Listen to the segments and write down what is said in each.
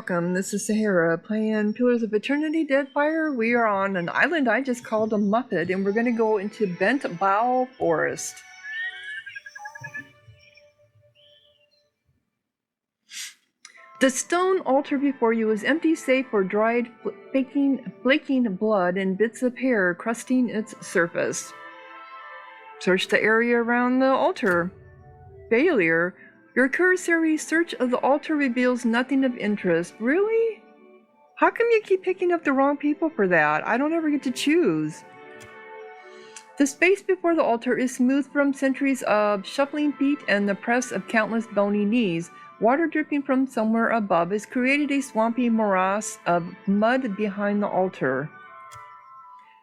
welcome. This is Sahara playing Pillars of Eternity Deadfire. We are on an island I just called a Muppet, and we're going to go into Bent Bough Forest. The stone altar before you is empty save for dried, flaking blood and bits of hair crusting its surface. Search the area around the altar. Failure. Your cursory search of the altar reveals nothing of interest. Really? How come you keep picking up the wrong people for that? I don't ever get to choose. The space before the altar is smooth from centuries of shuffling feet and the press of countless bony knees. Water dripping from somewhere above has created a swampy morass of mud behind the altar.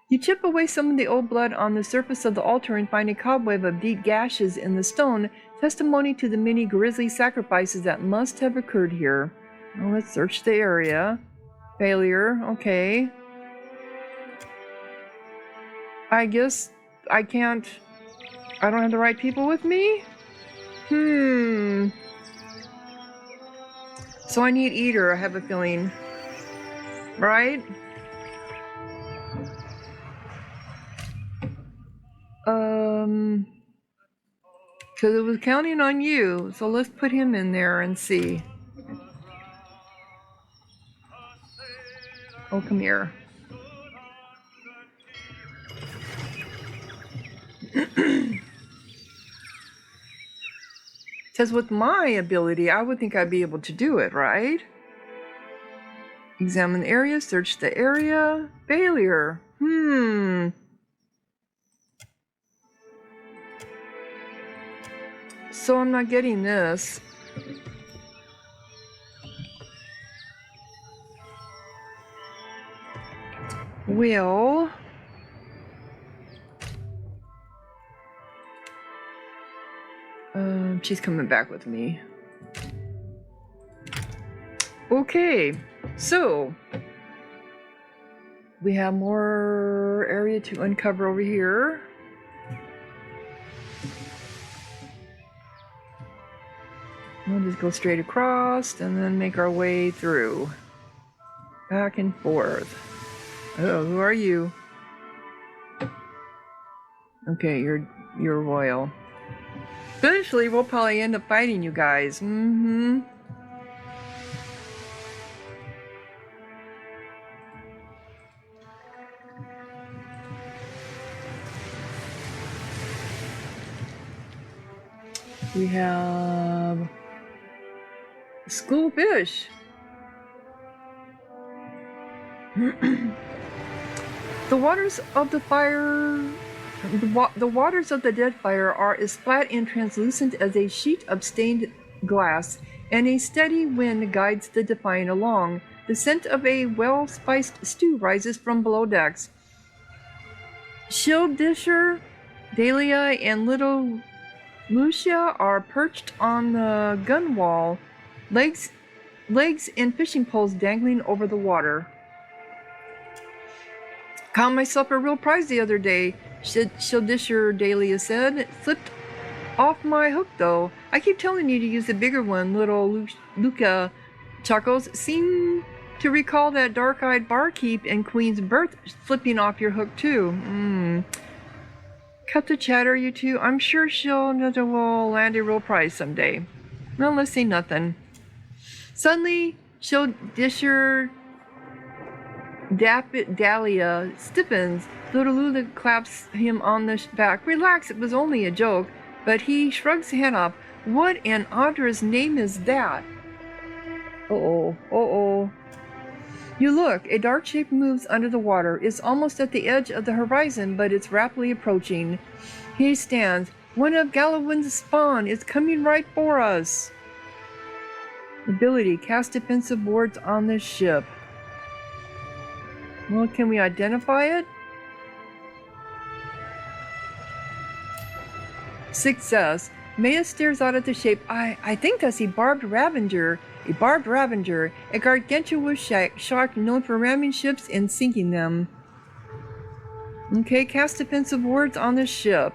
You chip away some of the old blood on the surface of the altar and find a cobweb of deep gashes in the stone, testimony to the many grisly sacrifices that must have occurred here. Well, let's search the area. Failure, okay. I guess I don't have the right people with me? So I need Eater, I have a feeling. Right? Because it was counting on you, so let's put him in there and see. Oh, come here. Says with my ability, I would think I'd be able to do it, right? Examine the area, search the area. Failure. So I'm not getting this. Well, she's coming back with me. Okay, so we have more area to uncover over here. We'll just go straight across and then make our way through. Back and forth. Oh, who are you? Okay, you're royal. Eventually, we'll probably end up fighting you guys. We have school fish. The waters of the fire, the waters of the Deadfire are as flat and translucent as a sheet of stained glass, and a steady wind guides the Defiant along. The scent of a well-spiced stew rises from below decks. Shieldisher, Dahlia, and little Lucia are perched on the gunwale, legs and fishing poles dangling over the water. Caught myself a real prize the other day, Shieldisher, Dahlia said. It slipped off my hook though. I keep telling you to use the bigger one, little Luca chuckles. Seem to recall that dark-eyed barkeep in Queen's Berth slipping off your hook too. Cut the chatter, you two. I'm sure will land a real prize someday. Well, let's see nothing. Suddenly, Shieldisher Dahlia stiffens. Little Lula claps him on the back. Relax, it was only a joke. But he shrugs his hand off. What an Audra's name is that? Uh-oh. You look, a dark shape moves under the water. It's almost at the edge of the horizon, but it's rapidly approaching. He stands. One of Galawin's spawn is coming right for us. Ability, cast defensive wards on the ship. Well, can we identify it? Success. Maya stares out at the shape. I think that's a barbed Ravager. A barbed Ravager, a gargantuous shark known for ramming ships and sinking them. Okay, cast defensive wards on the ship.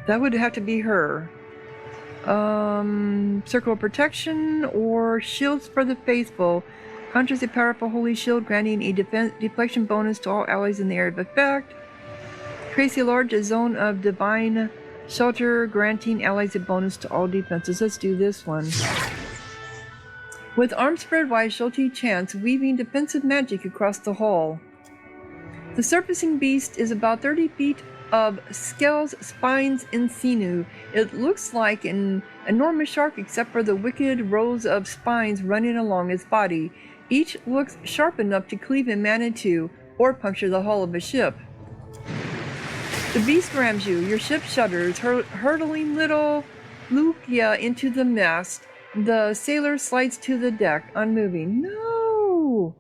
That would have to be her. Circle of Protection or Shields for the Faithful. Conjures a powerful holy shield, granting a deflection bonus to all allies in the area of effect. Creates a large zone of divine shelter, granting allies a bonus to all defenses. Let's do this one. With arms spread wide, Shulti chants, weaving defensive magic across the hall. The surfacing beast is about 30 feet of scales, spines, and sinew. It looks like an enormous shark except for the wicked rows of spines running along its body. Each looks sharp enough to cleave a man in two or puncture the hull of a ship. The beast rams you. Your ship shudders, hurtling little Lucia into the mast. The sailor slides to the deck, unmoving. No!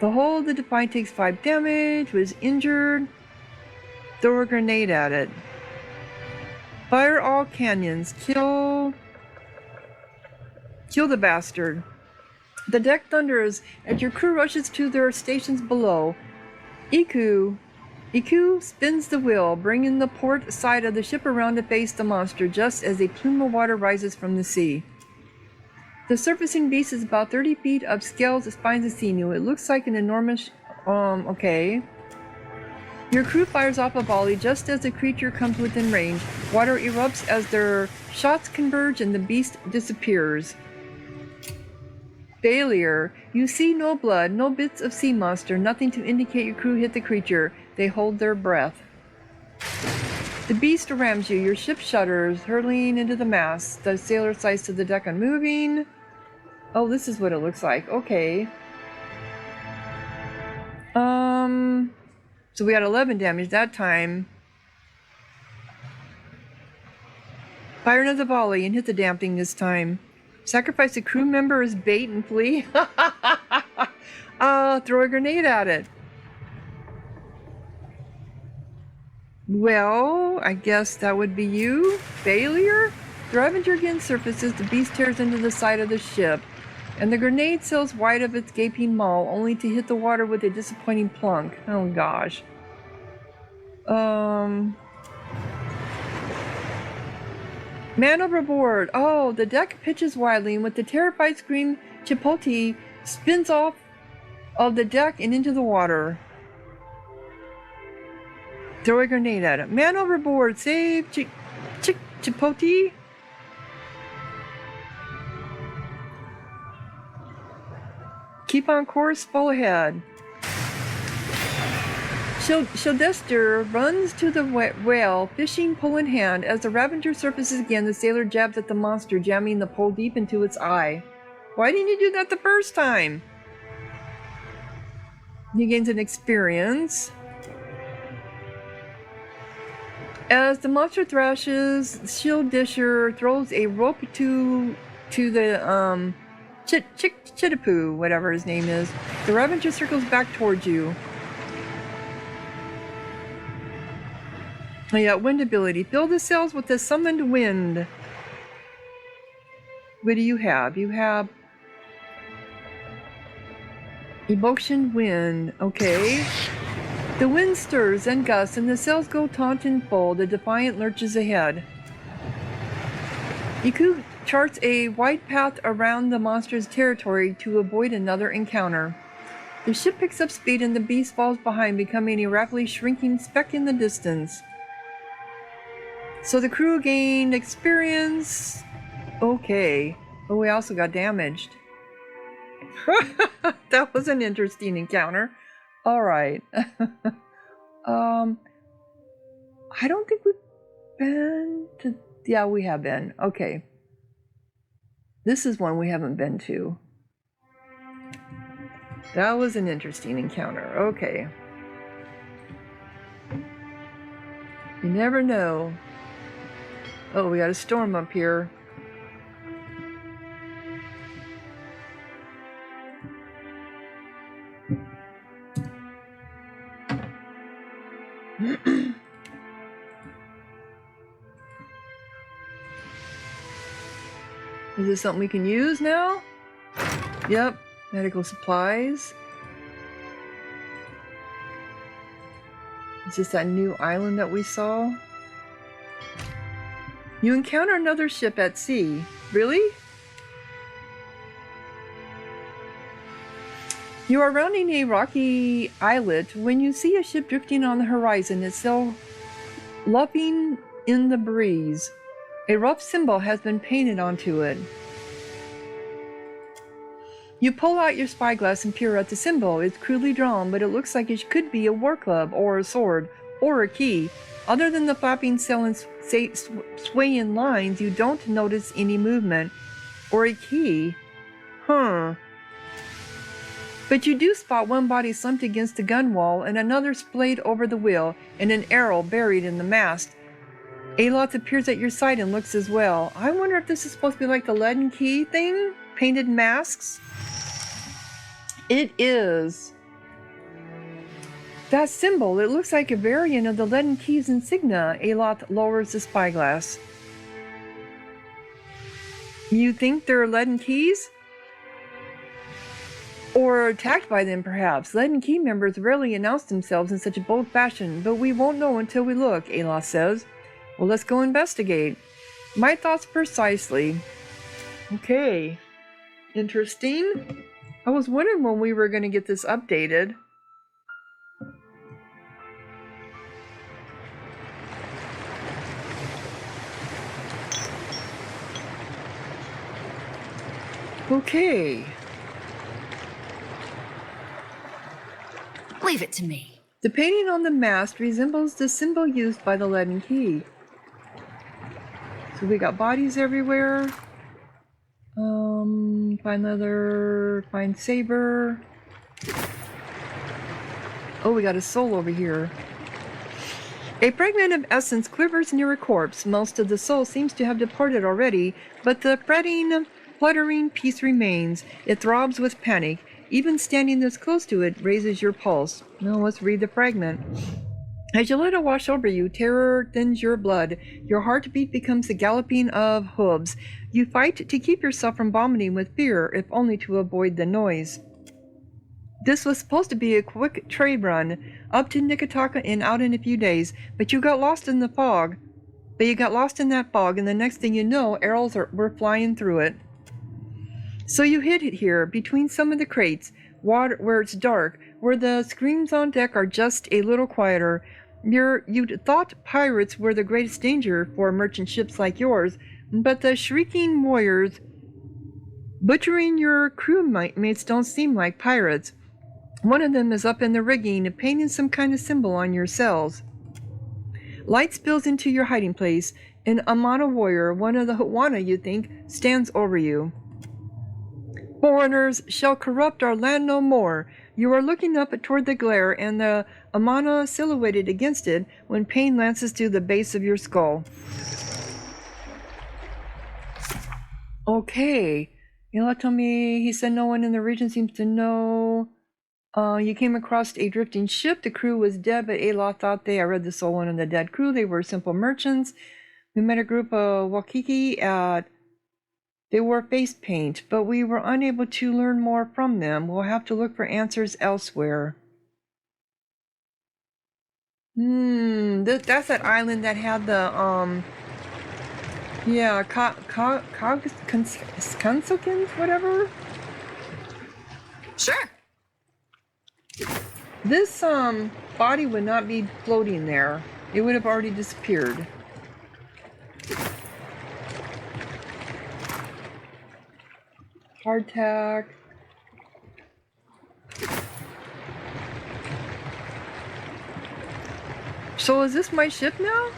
The hull of the Defiant takes 5 damage, was injured. Throw a grenade at it. Fire all cannons. Kill the bastard. The deck thunders as your crew rushes to their stations below. Iku spins the wheel, bringing the port side of the ship around to face the monster just as a plume of water rises from the sea. The surfacing beast is about 30 feet of scales, spines, and sinew. It looks like an enormous... okay. Your crew fires off a volley just as the creature comes within range. Water erupts as their shots converge and the beast disappears. Failure. You see no blood, no bits of sea monster, nothing to indicate your crew hit the creature. They hold their breath. The beast rams you. Your ship shudders, hurtling into the mast. The sailor slides to the deck, unmoving. Oh, this is what it looks like. Okay. So we had 11 damage that time. Fire another volley and hit the damn thing this time. Sacrifice a crew member as bait and flee. Throw a grenade at it. Well, I guess that would be you. Failure? The Ravager again surfaces. The beast tears into the side of the ship, and the grenade sails wide of its gaping maw, only to hit the water with a disappointing plunk. Oh gosh. Man overboard. Oh, the deck pitches wildly, and with the terrified scream, Chipotle spins off of the deck and into the water. Throw a grenade at it. Man overboard. Save Chipotle. Keep on course, full ahead. Shildester runs to the whale, fishing pole in hand. As the Ravager surfaces again, the sailor jabs at the monster, jamming the pole deep into its eye. Why didn't you do that the first time? He gains an experience. As the monster thrashes, Shildisher throws a rope to the Chitapoo, whatever his name is. The Ravager circles back towards you. Oh yeah, wind ability. Fill the sails with the summoned wind. What do you have? You have Evocation Wind. Okay. The wind stirs and gusts, and the sails go taut and full. The Defiant lurches ahead. Iku charts a wide path around the monster's territory to avoid another encounter. The ship picks up speed, and the beast falls behind, becoming a rapidly shrinking speck in the distance. So the crew gained experience. Okay. But we also got damaged. That was an interesting encounter. Alright. I don't think we've been to... Yeah, we have been. Okay. This is one we haven't been to. That was an interesting encounter. Okay. You never know. Oh, we got a storm up here. Is this something we can use now? Yep. Medical supplies. Is this that new island that we saw? You encounter another ship at sea. Really? You are rounding a rocky islet when you see a ship drifting on the horizon, itself luffing in the breeze. A rough symbol has been painted onto it. You pull out your spyglass and peer at the symbol. It's crudely drawn, but it looks like it could be a war club, or a sword, or a key. Other than the flapping sail and swaying lines, you don't notice any movement. Or a key. Huh. But you do spot one body slumped against the gun wall, and another splayed over the wheel, and an arrow buried in the mast. Aloth appears at your side and looks as well. I wonder if this is supposed to be like the Leaden Key thing? Painted masks? It is. That symbol, it looks like a variant of the Leaden Key's insignia. Aloth lowers the spyglass. You think they're Leaden Keys? Or attacked by them, perhaps. Leaden Key members rarely announce themselves in such a bold fashion, but we won't know until we look, Aloth says. Well, let's go investigate. My thoughts precisely. Okay. Interesting. I was wondering when we were going to get this updated. Okay. Leave it to me. The painting on the mast resembles the symbol used by the Leaden Key. So we got bodies everywhere. Find leather, find saber. Oh, we got a soul over here. A fragment of essence quivers near a corpse. Most of the soul seems to have departed already, but the fretting, fluttering piece remains. It throbs with panic. Even standing this close to it raises your pulse. Now let's read the fragment. As you let it wash over you, terror thins your blood. Your heartbeat becomes the galloping of hooves. You fight to keep yourself from vomiting with fear, if only to avoid the noise. This was supposed to be a quick trade run, up to Nikitaka and out in a few days, but you got lost in the fog. You got lost in that fog, and the next thing you know, arrows were flying through it. So you hid it here, between some of the crates, where it's dark, where the screams on deck are just a little quieter. You'd thought pirates were the greatest danger for merchant ships like yours, but the shrieking warriors butchering your crewmates don't seem like pirates. One of them is up in the rigging, painting some kind of symbol on your cells. Light spills into your hiding place. An Amana warrior, one of the Hawana, you think, stands over you. Foreigners shall corrupt our land no more. You are looking up toward the glare and the Amana silhouetted against it when pain lances through the base of your skull. Okay. Aloth told me, he said no one in the region seems to know. You came across a drifting ship. The crew was dead, but Aloth thought I read the soul one of the dead crew. They were simple merchants. We met a group of Waikiki at... They wore face paint, but we were unable to learn more from them. We'll have to look for answers elsewhere. That's that island that had the, yeah, Kansokins, whatever? Sure. This, body would not be floating there. It would have already disappeared. Hardtack. So is this my ship now?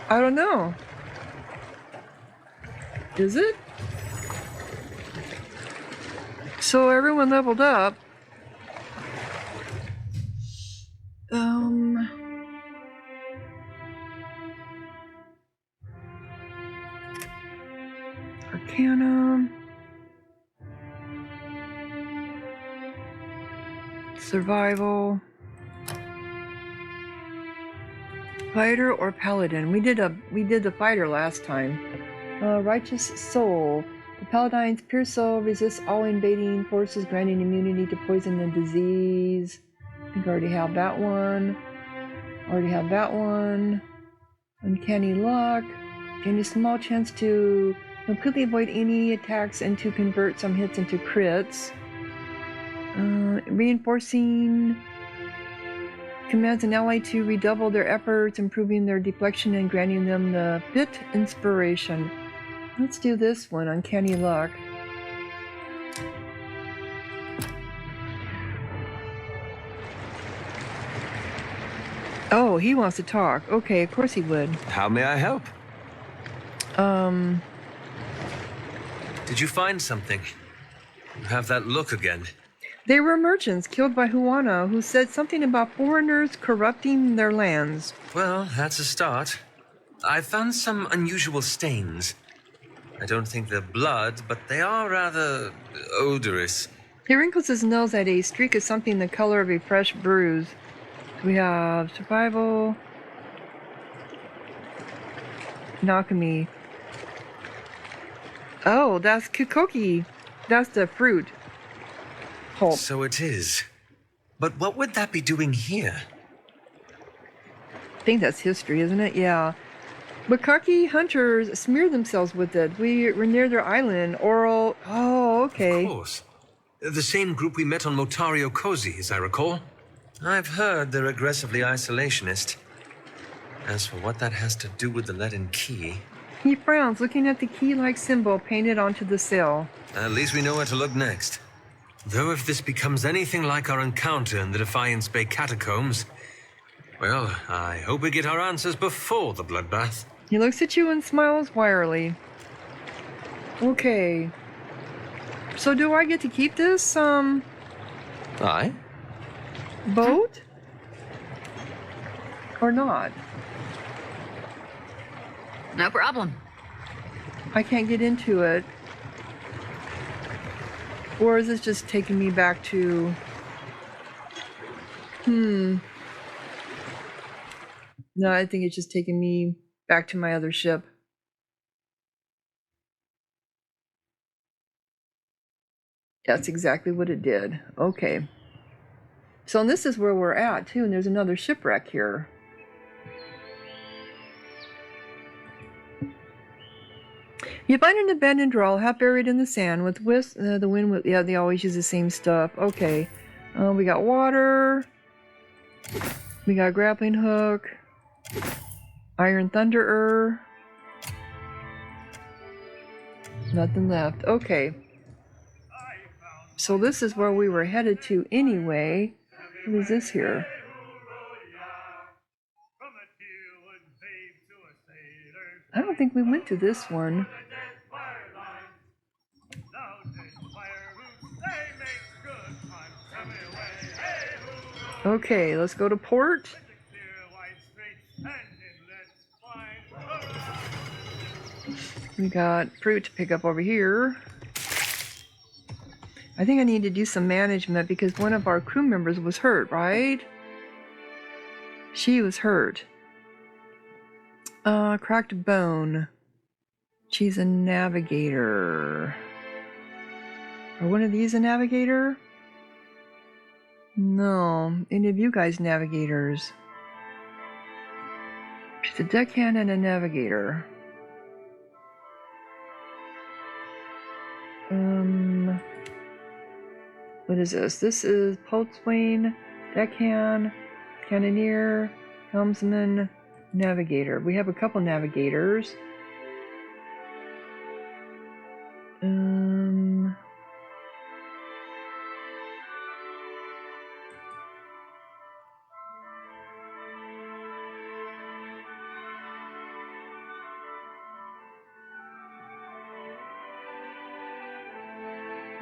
I don't know. Is it? So everyone leveled up. Arcana. Survival. Fighter or paladin? We did the fighter last time. Righteous soul. The Paladine's Pure Soul resists all invading forces, granting immunity to poison and disease. I think I already have that one. Uncanny Luck. Gain a small chance to completely avoid any attacks and to convert some hits into crits. Reinforcing commands an ally to redouble their efforts, improving their deflection and granting them the bit inspiration. Let's do this one, Uncanny Luck. Oh, he wants to talk. Okay, of course he would. How may I help? Did you find something? You have that look again. They were merchants killed by Huana, who said something about foreigners corrupting their lands. Well, that's a start. I found some unusual stains. I don't think they're blood, but they are rather odorous. He wrinkles his nose at a streak of something the color of a fresh bruise. We have survival, alchemy. Oh, that's Kukoki. That's the fruit. Pulp. So it is. But what would that be doing here? I think that's history, isn't it? Yeah. Bukaki hunters smear themselves with it. We're near their island. Oral. Oh, okay. Of course. The same group we met on Motari Okozi, as I recall. I've heard they're aggressively isolationist. As for what that has to do with the Leaden Key... He frowns, looking at the key-like symbol painted onto the sail. At least we know where to look next. Though if this becomes anything like our encounter in the Defiance Bay catacombs, well, I hope we get our answers before the bloodbath. He looks at you and smiles wryly. Okay. So do I get to keep this, Aye? boat? Or not? No problem. I can't get into it. Or is this just taking me back to... No, I think it's just taking me back to my other ship. That's exactly what it did. Okay. So this is where we're at, too, and there's another shipwreck here. You find an abandoned drawl half buried in the sand with wisps. The wind, yeah, they always use the same stuff. Okay. We got water. We got grappling hook. Iron Thunderer. Nothing left. Okay. So this is where we were headed to anyway. What is this here? I don't think we went to this one. Okay, let's go to port. We got fruit to pick up over here. I think I need to do some management because one of our crew members was hurt, right? She was hurt. Cracked bone. She's a navigator. Are one of these a navigator? No. Any of you guys navigators? She's a deckhand and a navigator. What is this? This is Poltswain, deckhand, cannoneer, helmsman, navigator. We have a couple navigators.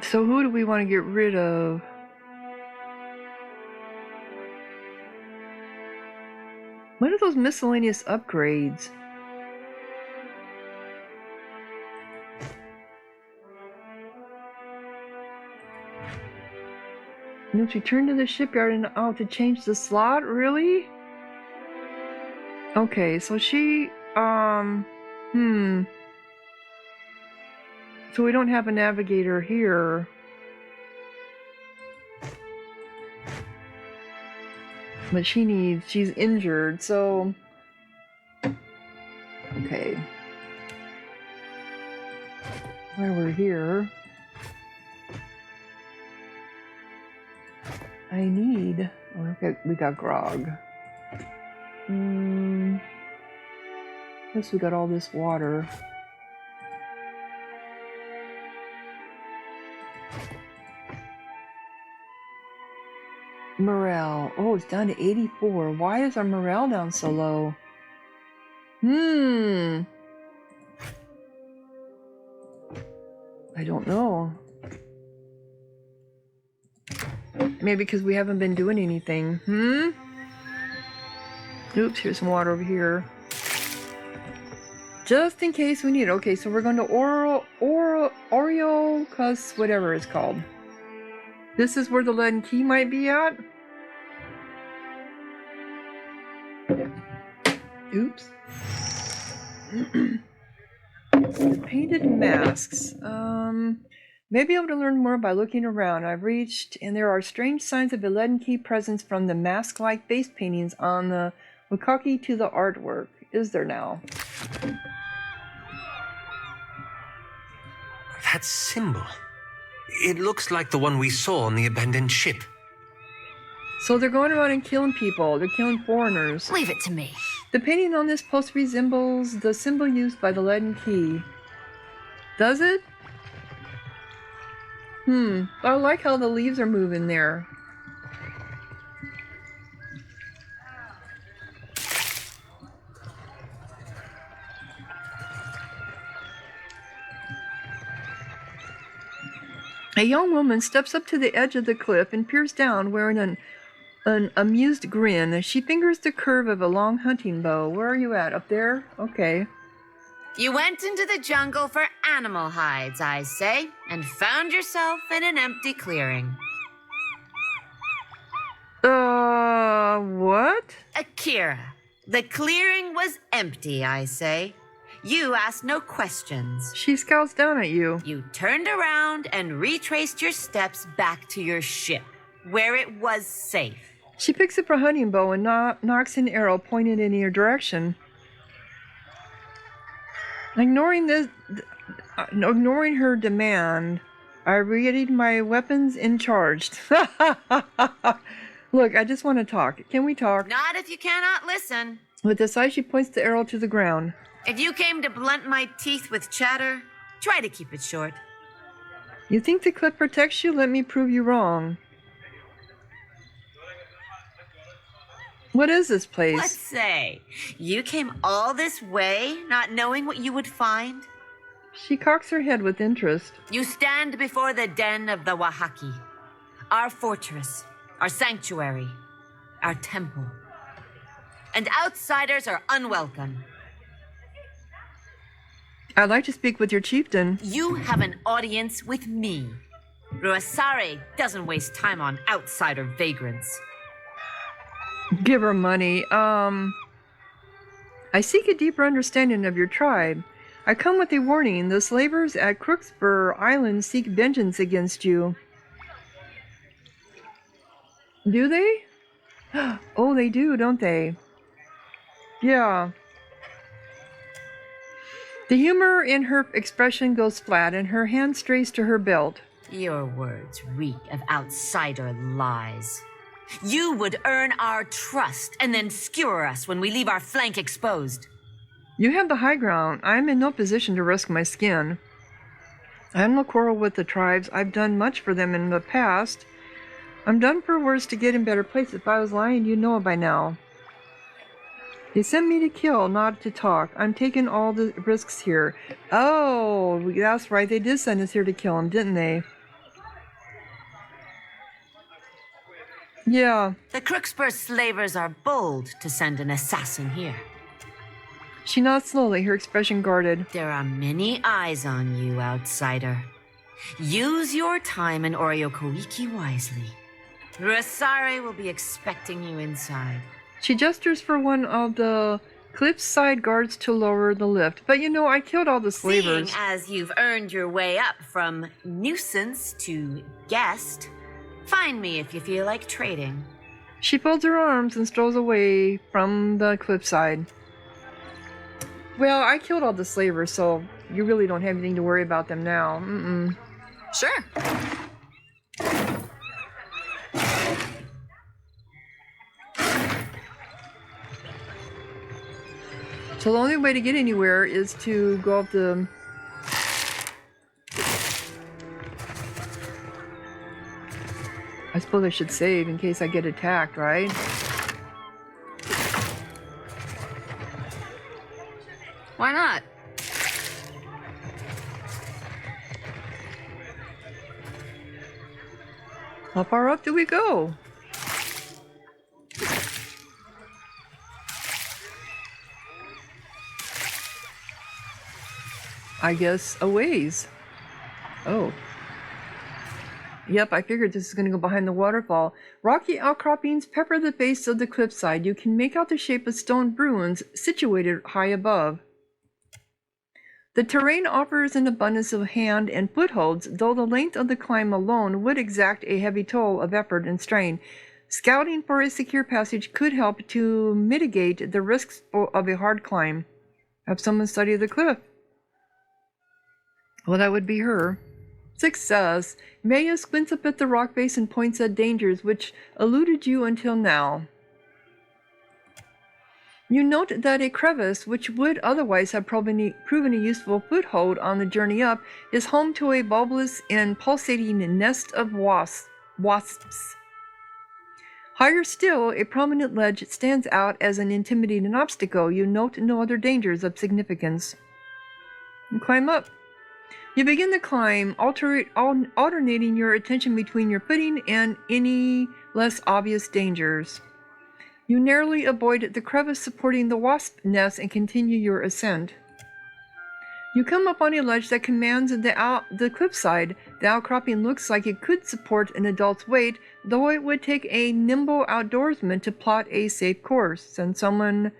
So who do we want to get rid of? What are those miscellaneous upgrades? Let's return to the shipyard and to change the slot? Really? Okay, so she, So we don't have a navigator here. But she's injured, so... Okay. While we're here... I need... Oh, okay, we got grog. Plus we got all this water. Morale. Oh, it's down to 84. Why is our morale down so low? I don't know. Maybe because we haven't been doing anything. Oops, here's some water over here. Just in case we need it. Okay, so we're going to Ori O Koiki, whatever it's called. This is where the Leaden Key might be at. Oops. The painted masks. May be able to learn more by looking around. I've reached, and there are strange signs of a Leaden Key presence from the mask-like face paintings on the Koiki to the artwork. Is there now? That symbol. It looks like the one we saw on the abandoned ship. So they're going around and killing people. They're killing foreigners. Leave it to me. The painting on this post resembles the symbol used by the Leaden Key. Does it? I like how the leaves are moving there. A young woman steps up to the edge of the cliff and peers down, wearing an amused grin as she fingers the curve of a long hunting bow. Where are you at? Up there? Okay. You went into the jungle for animal hides, I say, and found yourself in an empty clearing. What? Akira, the clearing was empty, I say. You asked no questions. She scowls down at you. You turned around and retraced your steps back to your ship, where it was safe. She picks up her hunting bow and knocks an arrow pointed in your direction. Ignoring her demand, I readied my weapons and charged. Look, I just want to talk. Can we talk? Not if you cannot listen. With this eye, she points the arrow to the ground. If you came to blunt my teeth with chatter, try to keep it short. You think the cliff protects you? Let me prove you wrong. What is this place? Let's say, you came all this way not knowing what you would find? She cocks her head with interest. You stand before the den of the Wahaki, our fortress, our sanctuary, our temple. And outsiders are unwelcome. I'd like to speak with your chieftain. You have an audience with me. Ruasare doesn't waste time on outsider vagrants. Give her money. I seek a deeper understanding of your tribe. I come with a warning. The slavers at Crookspur Island seek vengeance against you. Do they? Oh, they do, don't they? Yeah. The humor in her expression goes flat, and her hand strays to her belt. Your words reek of outsider lies. You would earn our trust and then skewer us when we leave our flank exposed. You have the high ground. I'm in no position to risk my skin. I have no quarrel with the tribes. I've done much for them in the past. I'm done for worse to get in better place. If I was lying, you'd know it by now. They sent me to kill, not to talk. I'm taking all the risks here. Oh, that's right. They did send us here to kill him, didn't they? Yeah. The Crookspur slavers are bold to send an assassin here. She nods slowly, her expression guarded. There are many eyes on you, outsider. Use your time in Ori O Koiki wisely. Ruasare will be expecting you inside. She gestures for one of the Cliffside guards to lower the lift. But you know, I killed all the slavers. Seeing as you've earned your way up from nuisance to guest, find me if you feel like trading. She folds her arms and strolls away from the cliffside. Well, I killed all the slavers, so you really don't have anything to worry about them now. Mm-mm. Sure. So the only way to get anywhere is to go up the... I suppose I should save in case I get attacked, right? Why not? How far up do we go? I guess a ways. Oh. Yep, I figured this is going to go behind the waterfall. Rocky outcroppings pepper the base of the cliffside. You can make out the shape of stone ruins situated high above. The terrain offers an abundance of hand and footholds, though the length of the climb alone would exact a heavy toll of effort and strain. Scouting for a secure passage could help to mitigate the risks of a hard climb. Have someone study the cliff. Well, that would be her. Success. Maya squints up at the rock face and points at dangers which eluded you until now. You note that a crevice, which would otherwise have proven a useful foothold on the journey up, is home to a bulbous and pulsating nest of wasps. Higher still, a prominent ledge stands out as an intimidating obstacle. You note no other dangers of significance. You climb up. You begin the climb, alternating your attention between your footing and any less obvious dangers. You narrowly avoid the crevice supporting the wasp nest and continue your ascent. You come up on a ledge that commands the cliffside. The outcropping looks like it could support an adult's weight, though it would take a nimble outdoorsman to plot a safe course. Send someone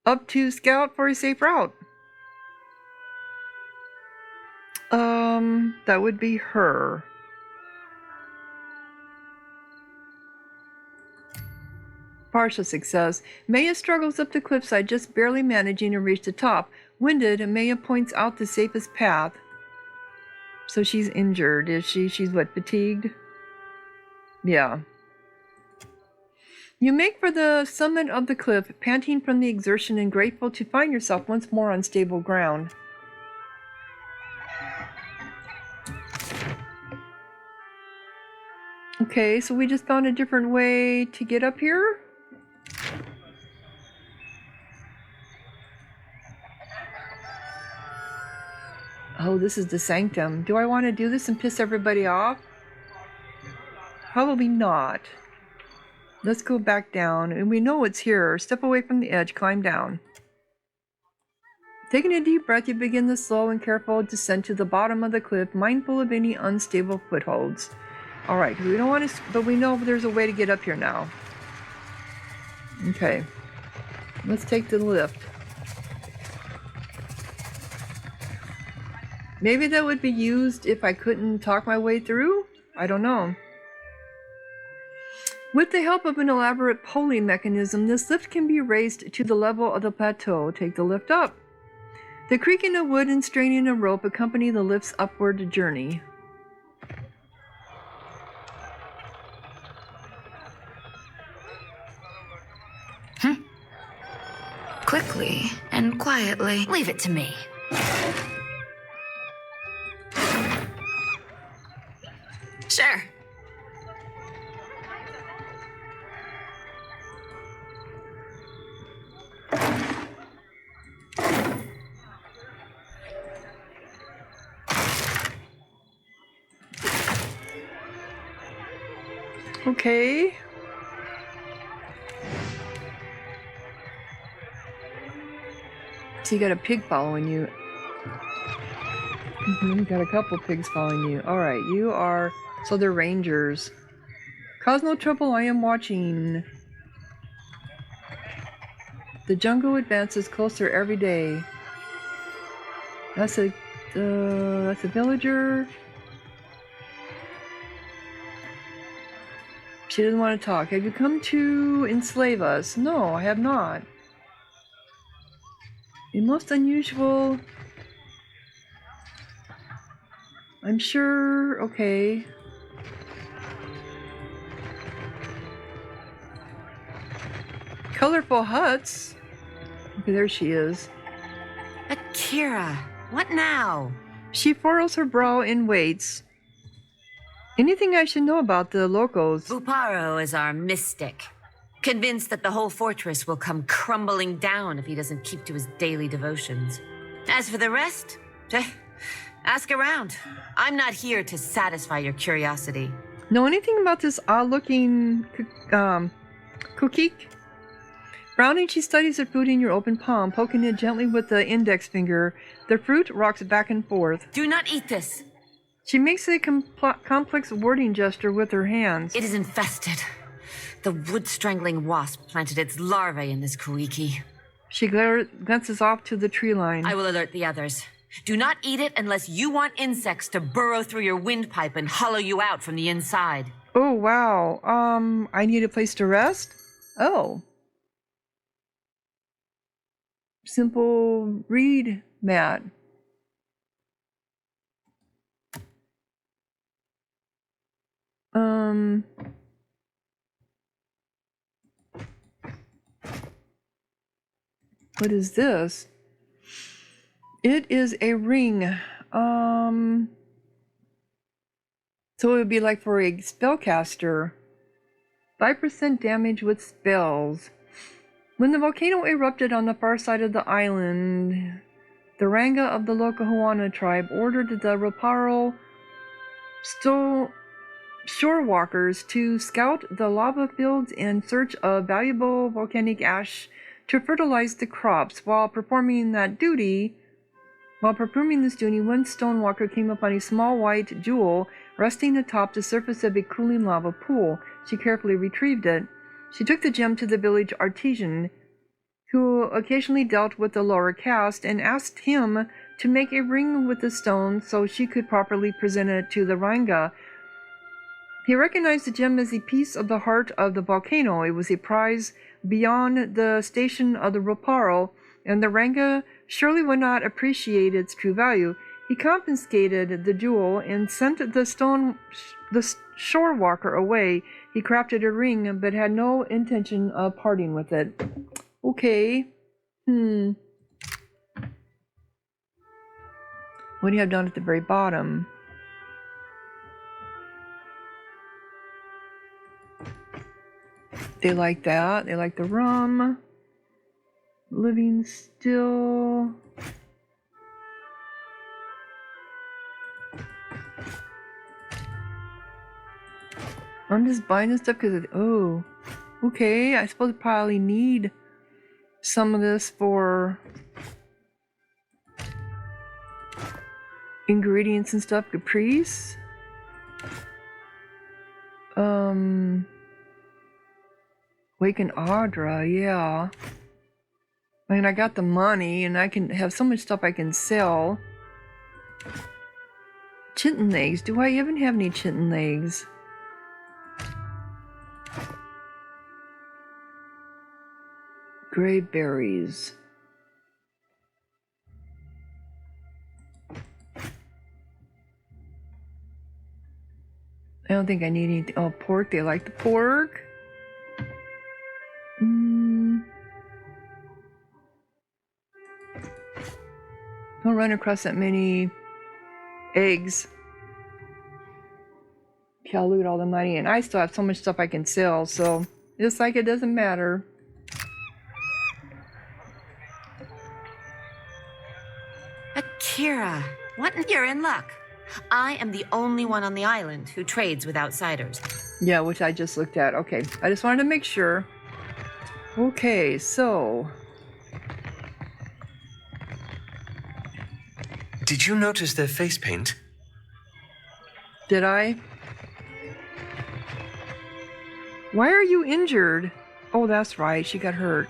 up to scout for a safe route. That would be her. Partial success. Maya struggles up the cliffside, just barely managing to reach the top. Winded, Maya points out the safest path. So she's injured, is she? She's what, fatigued? Yeah. You make for the summit of the cliff, panting from the exertion and grateful to find yourself once more on stable ground. Okay, so we just found a different way to get up here? Oh, this is the sanctum. Do I want to do this and piss everybody off? Probably not. Let's go back down, and we know it's here. Step away from the edge, climb down. Taking a deep breath, you begin the slow and careful descent to the bottom of the cliff, mindful of any unstable footholds. Alright, we don't want to, but we know there's a way to get up here now. Okay. Let's take the lift. Maybe that would be used if I couldn't talk my way through? I don't know. With the help of an elaborate pulley mechanism, this lift can be raised to the level of the plateau. Take the lift up. The creaking of wood and straining of rope accompany the lift's upward journey. Quickly and quietly. Leave it to me. Sure. Okay. So you got a pig following you. You got a couple pigs following you. Alright, you are... So they're rangers. Cause no trouble, I am watching. The jungle advances closer every day. That's a villager. She doesn't want to talk. Have you come to enslave us? No, I have not. The most unusual... I'm sure... Okay. Colorful huts. Okay, there she is. Akira, what now? She furrows her brow and waits. Anything I should know about the locals? Buparo is our mystic, convinced that the whole fortress will come crumbling down if he doesn't keep to his daily devotions. As for the rest, ask around. I'm not here to satisfy your curiosity. Know anything about this odd-looking Koiki? Frowning, she studies the fruit in your open palm, poking it gently with the index finger. The fruit rocks back and forth. Do not eat this. She makes a complex wording gesture with her hands. It is infested. The wood-strangling wasp planted its larvae in this Koiki. She glances off to the tree line. I will alert the others. Do not eat it unless you want insects to burrow through your windpipe and hollow you out from the inside. Oh, wow. I need a place to rest? Oh. Simple reed mat. What is this? It is a ring. So it would be like for a spellcaster. 5% damage with spells. When the volcano erupted on the far side of the island, the Ranga of the Lokahuana tribe ordered the Raparo shorewalkers to scout the lava fields in search of valuable volcanic ash to fertilize the crops. While performing this duty, one stonewalker came upon a small white jewel resting atop the surface of a cooling lava pool. She carefully retrieved it. She took the gem to the village artisan, who occasionally dealt with the lower caste, and asked him to make a ring with the stone so she could properly present it to the Ranga. He recognized the gem as a piece of the heart of the volcano. It was a prize beyond the station of the Raparo, and the Ranga surely would not appreciate its true value. He confiscated the jewel and sent the shorewalker away. He crafted a ring, but had no intention of parting with it. Okay. What do you have down at the very bottom? They like that. They like the rum. Living still. I'm just buying this stuff because oh, okay. I suppose I probably need some of this for ingredients and stuff. Caprice. Waken Audra, yeah. I mean, I got the money and I can have so much stuff I can sell. Chitin legs. Do I even have any chitin legs? Gray berries. I don't think I need anything. Oh, pork. They like the pork. Don't run across that many eggs. I'll loot all the money, and I still have so much stuff I can sell, so it's like it doesn't matter. Akira, you're in luck. I am the only one on the island who trades with outsiders. Yeah, which I just looked at. Okay, I just wanted to make sure. Okay, so... Did you notice their face paint? Did I? Why are you injured? Oh, that's right. She got hurt.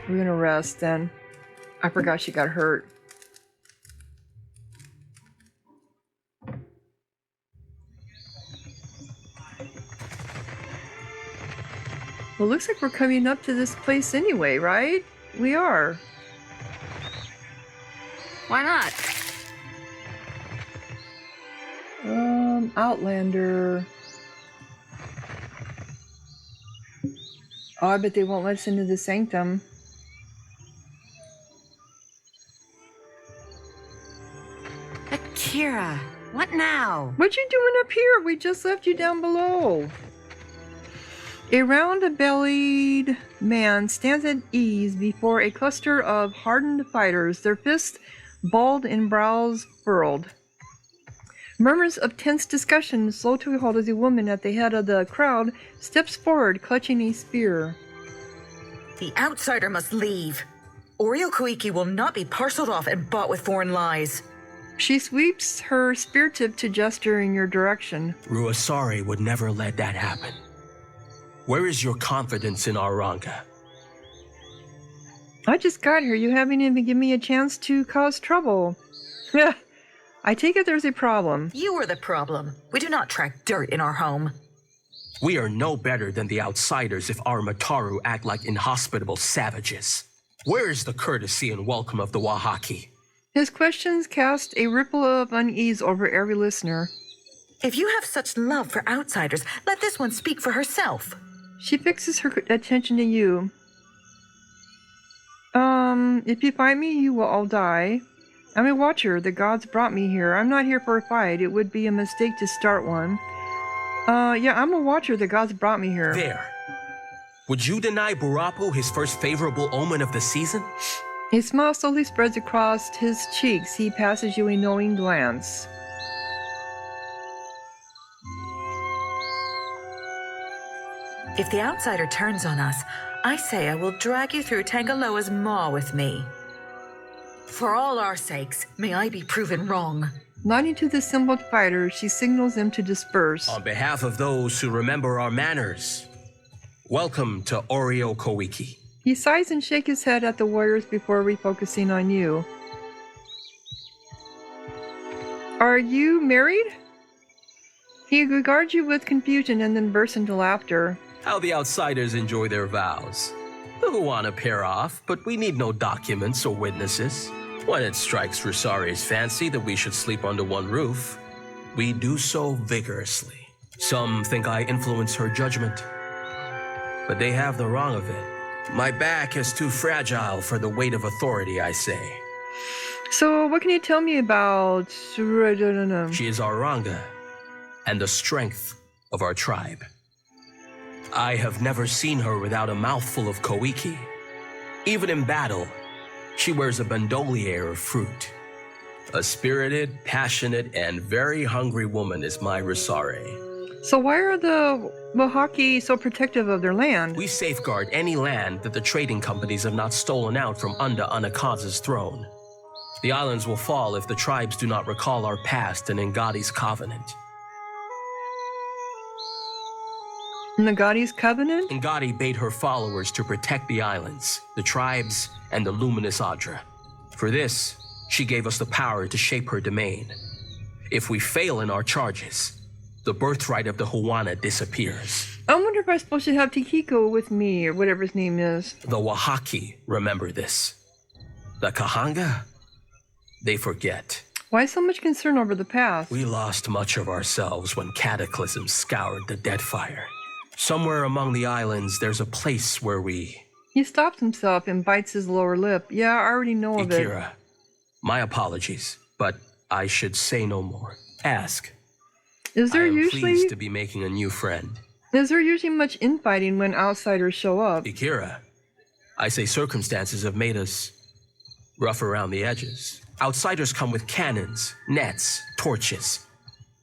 We're gonna rest then. I forgot she got hurt. Well, looks like we're coming up to this place anyway, right? We are. Why not? Outlander. Oh, I bet they won't let us into the sanctum. Akira, what now? What you doing up here? We just left you down below. A round-bellied man stands at ease before a cluster of hardened fighters, their fists balled and brows furrowed. Murmurs of tense discussion slow to a halt as a woman at the head of the crowd steps forward, clutching a spear. The outsider must leave. Ori O Koiki will not be parceled off and bought with foreign lies. She sweeps her spear tip to gesture in your direction. Ruasari would never let that happen. Where is your confidence in our Ranga? I just got here. You haven't even given me a chance to cause trouble. I take it there's a problem. You are the problem. We do not track dirt in our home. We are no better than the outsiders if our Mataru act like inhospitable savages. Where is the courtesy and welcome of the Wahaki? His questions cast a ripple of unease over every listener. If you have such love for outsiders, let this one speak for herself. She fixes her attention to you. If you find me, you will all die. I'm a watcher. The gods brought me here. I'm not here for a fight. It would be a mistake to start one. Yeah, I'm a watcher. The gods brought me here. There. Would you deny Burapu his first favorable omen of the season? A smile slowly spreads across his cheeks. He passes you a knowing glance. If the outsider turns on us, I say I will drag you through Tangaloa's maw with me. For all our sakes, may I be proven wrong. Nodding to the assembled fighters, she signals them to disperse. On behalf of those who remember our manners, welcome to Ori O Koiki. He sighs and shakes his head at the warriors before refocusing on you. Are you married? He regards you with confusion and then bursts into laughter. How the outsiders enjoy their vows. Who want to pair off, but we need no documents or witnesses. When it strikes Rusari's fancy that we should sleep under one roof, we do so vigorously. Some think I influence her judgment, but they have the wrong of it. My back is too fragile for the weight of authority, I say. So, what can you tell me about... She is our Ranga, and the strength of our tribe. I have never seen her without a mouthful of koiki. Even in battle, she wears a bandolier of fruit. A spirited, passionate, and very hungry woman is my Rusari. So why are the Wahaki so protective of their land? We safeguard any land that the trading companies have not stolen out from under Anakaza's throne. The islands will fall if the tribes do not recall our past and Ngadi's covenant. Ngadi's covenant? Ngadi bade her followers to protect the islands, the tribes, and the luminous Adra. For this, she gave us the power to shape her domain. If we fail in our charges, the birthright of the Huana disappears. I wonder if I'm supposed to have Tikiko with me, or whatever his name is. The Wahaki remember this. The Kahanga, they forget. Why so much concern over the past? We lost much of ourselves when cataclysm scoured the Deadfire. Somewhere among the islands, there's a place where we... He stops himself and bites his lower lip. Yeah, I already know of it. Akira, my apologies, but I should say no more. Ask. Is there I am usually... pleased to be making a new friend. Is there usually much infighting when outsiders show up? Akira, I say circumstances have made us rough around the edges. Outsiders come with cannons, nets, torches.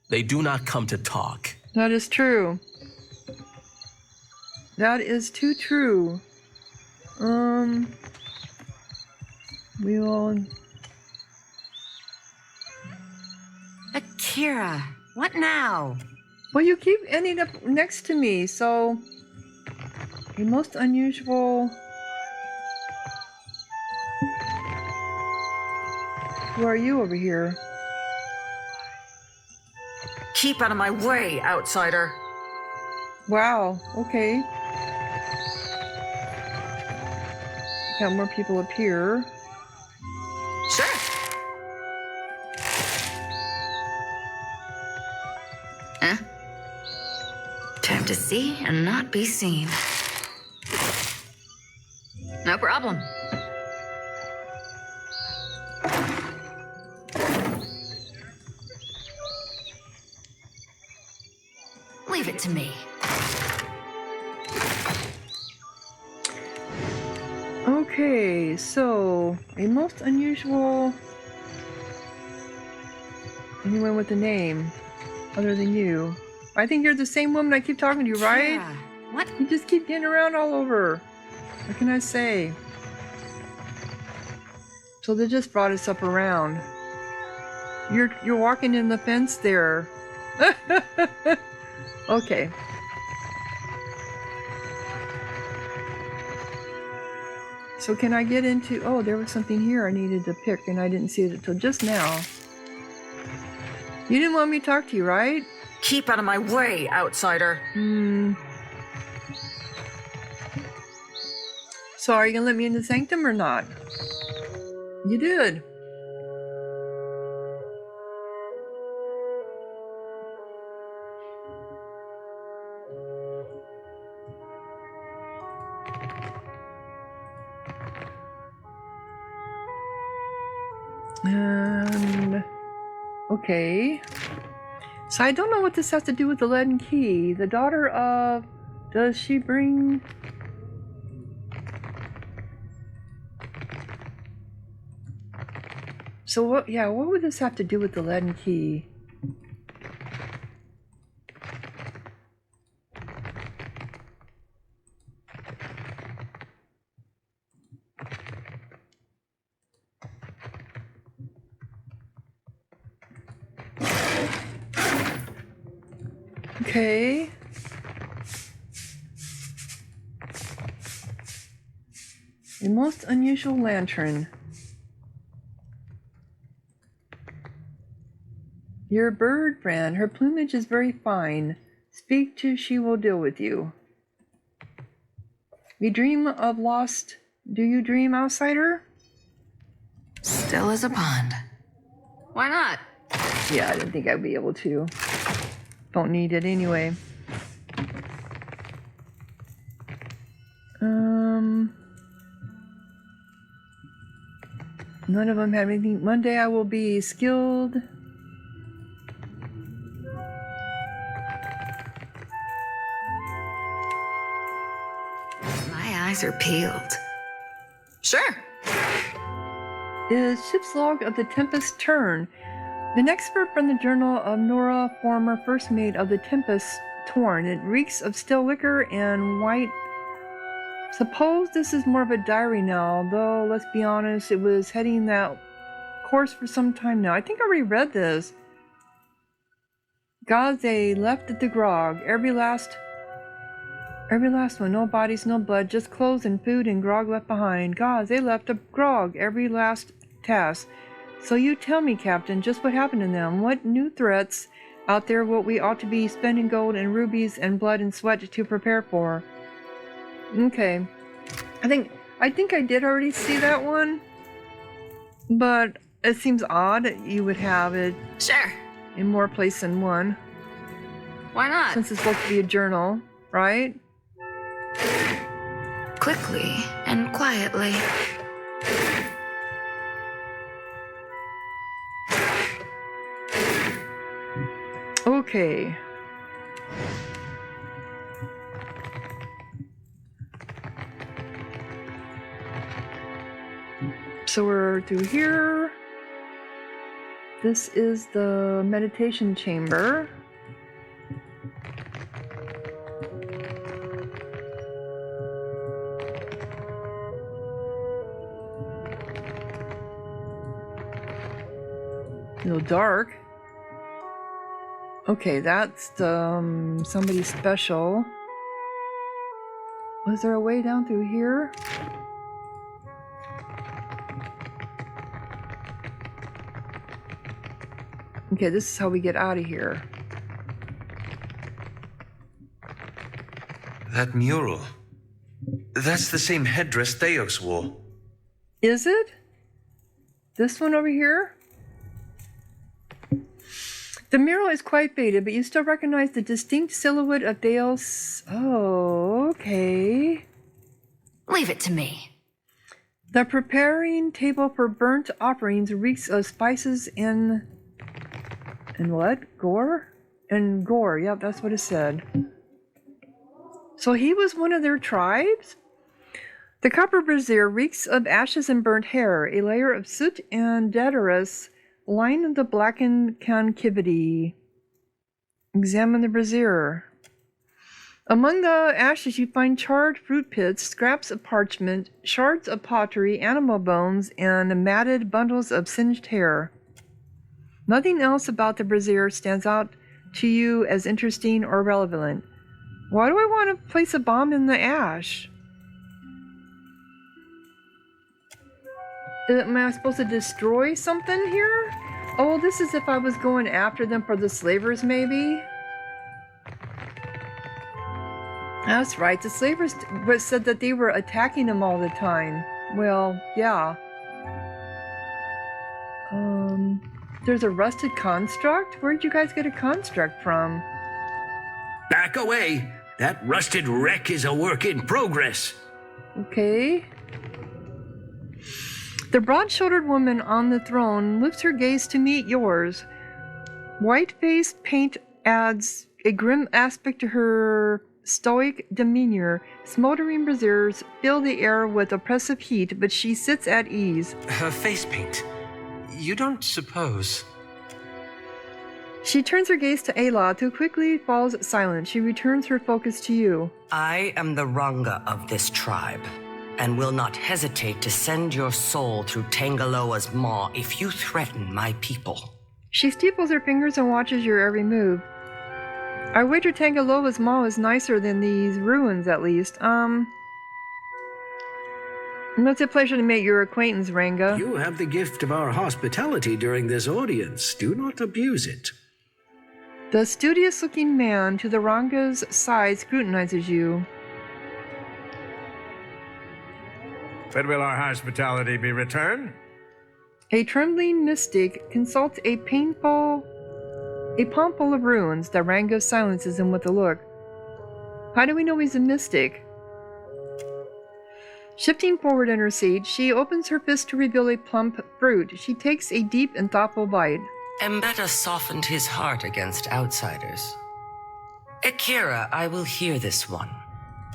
They do not come to talk. That is true. That is too true. We'll... Akira, what now? Well, you keep ending up next to me, so... A most unusual... Who are you over here? Keep out of my way, outsider. Wow, okay. Got more people up here. Sure. Huh? Time to see and not be seen. No problem. Leave it to me. Okay, so a most unusual. Anyone with a name other than you? I think you're the same woman I keep talking to, right? Yeah. What? You just keep getting around all over. What can I say? So they just brought us up around. You're walking in the fence there. Okay. So can I get into... Oh, there was something here I needed to pick, and I didn't see it until just now. You didn't want me to talk to you, right? Keep out of my way, outsider. So are you going to let me in the sanctum or not? You did. And okay, so I don't know what this has to do with the Leaden Key. The daughter of, does she bring? So what? Yeah, what would this have to do with the Leaden Key? Okay. A most unusual lantern. Your bird friend. Her plumage is very fine. Speak to, she will deal with you. We dream of lost. Do you dream, outsider? Still as a pond. Why not? Yeah, I didn't think I'd be able to. Don't need it anyway. None of them have anything. Monday I will be skilled. My eyes are peeled. Sure. Is ship's log of the Tempest Turn. An expert from the Journal of Nora, former first mate of the Tempest Torn. It reeks of still liquor and white. Suppose this is more of a diary now, though let's be honest, it was heading that course for some time now. I think I already read this. God, they left at the grog. Every last one. No bodies, no blood, just clothes and food and grog left behind. God, they left the grog. Every last task. So you tell me, Captain, just what happened to them? What new threats out there what we ought to be spending gold and rubies and blood and sweat to prepare for? Okay. I think I did already see that one. But it seems odd you would have it Sure. in more places than one. Why not? Since it's supposed to be a journal, right? Quickly and quietly. Okay. So we're through here. This is the meditation chamber. A little dark. Okay, that's the somebody special. Was there a way down through here? Okay, this is how we get out of here. That mural. That's the same headdress Theos wore. Is it? This one over here? The mural is quite faded, but you still recognize the distinct silhouette of Theos. Oh, okay. Leave it to me. The preparing table for burnt offerings reeks of spices and what? Gore? And gore, yep, that's what it said. So he was one of their tribes? The copper brazier reeks of ashes and burnt hair. A layer of soot and detritus line the blackened concavity. Examine the brazier. Among the ashes you find charred fruit pits, scraps of parchment, shards of pottery, animal bones, and matted bundles of singed hair. Nothing else about the brazier stands out to you as interesting or relevant. Why do I want to place a bomb in the ash? Am I supposed to destroy something here? Oh, this is if I was going after them for the slavers, maybe? That's right, the slavers said that they were attacking them all the time. Well, yeah. There's a rusted construct? Where'd you guys get a construct from? Back away! That rusted wreck is a work in progress. Okay. The broad-shouldered woman on the throne lifts her gaze to meet yours. White-faced paint adds a grim aspect to her stoic demeanor. Smoldering braziers fill the air with oppressive heat, but she sits at ease. Her face paint. You don't suppose... She turns her gaze to Ayla, who quickly falls silent. She returns her focus to you. I am the Ranga of this tribe, and will not hesitate to send your soul through Tangaloa's maw if you threaten my people. She steeples her fingers and watches your every move. I wager Tangaloa's maw is nicer than these ruins, at least. It's a pleasure to make your acquaintance, Ranga. You have the gift of our hospitality during this audience. Do not abuse it. The studious-looking man to the Ranga's side scrutinizes you. When will our hospitality be returned? A trembling mystic consults a palm full of ruins. The Ranga silences him with a look. How do we know he's a mystic? Shifting forward in her seat, she opens her fist to reveal a plump fruit. She takes a deep and thoughtful bite. Mbeta softened his heart against outsiders. Akira, I will hear this one.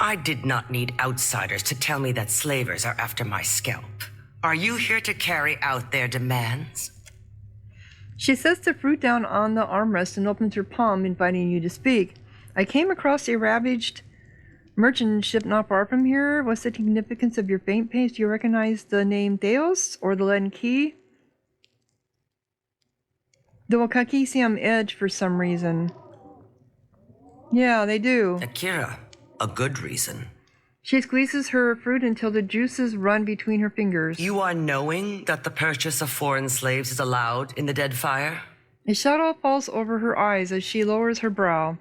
I did not need outsiders to tell me that slavers are after my scalp. Are you here to carry out their demands? She sets the fruit down on the armrest and opens her palm, inviting you to speak. I came across a ravaged merchant ship not far from here. What's the significance of your faint paint? Do you recognize the name Theos or the Leaden Key? The Wakakisiam edge for some reason. Yeah, they do. Akira, a good reason. She squeezes her fruit until the juices run between her fingers. You are knowing that the purchase of foreign slaves is allowed in the Deadfire? A shadow falls over her eyes as she lowers her brow.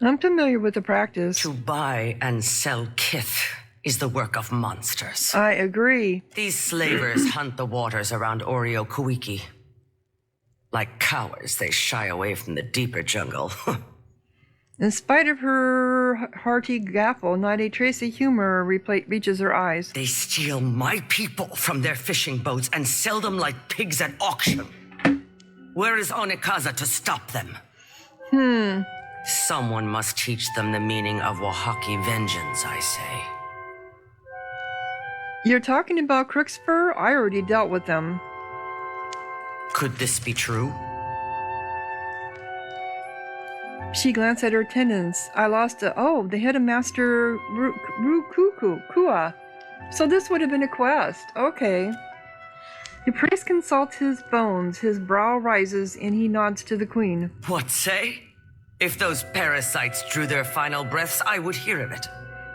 I'm familiar with the practice. To buy and sell kith is the work of monsters. I agree. These slavers hunt the waters around Ori O Koiki. Like cowards, they shy away from the deeper jungle. In spite of her hearty gaffe, not a trace of humor reaches her eyes. They steal my people from their fishing boats and sell them like pigs at auction. Where is Onikaza to stop them? Someone must teach them the meaning of Wahaki vengeance, I say. You're talking about Crook's fur? I already dealt with them. Could this be true? She glanced at her attendants. I lost they had a master Kua. So this would have been a quest. Okay. The priest consults his bones. His brow rises and he nods to the queen. What say? If those parasites drew their final breaths, I would hear of it.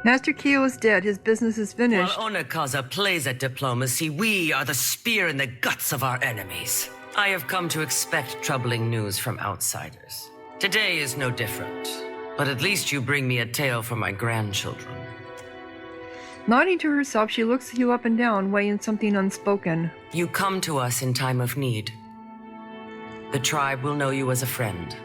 Master Keo is dead. His business is finished. While Onakaza plays at diplomacy, we are the spear in the guts of our enemies. I have come to expect troubling news from outsiders. Today is no different, but at least you bring me a tale for my grandchildren. Nodding to herself, she looks you up and down, weighing something unspoken. You come to us in time of need. The tribe will know you as a friend.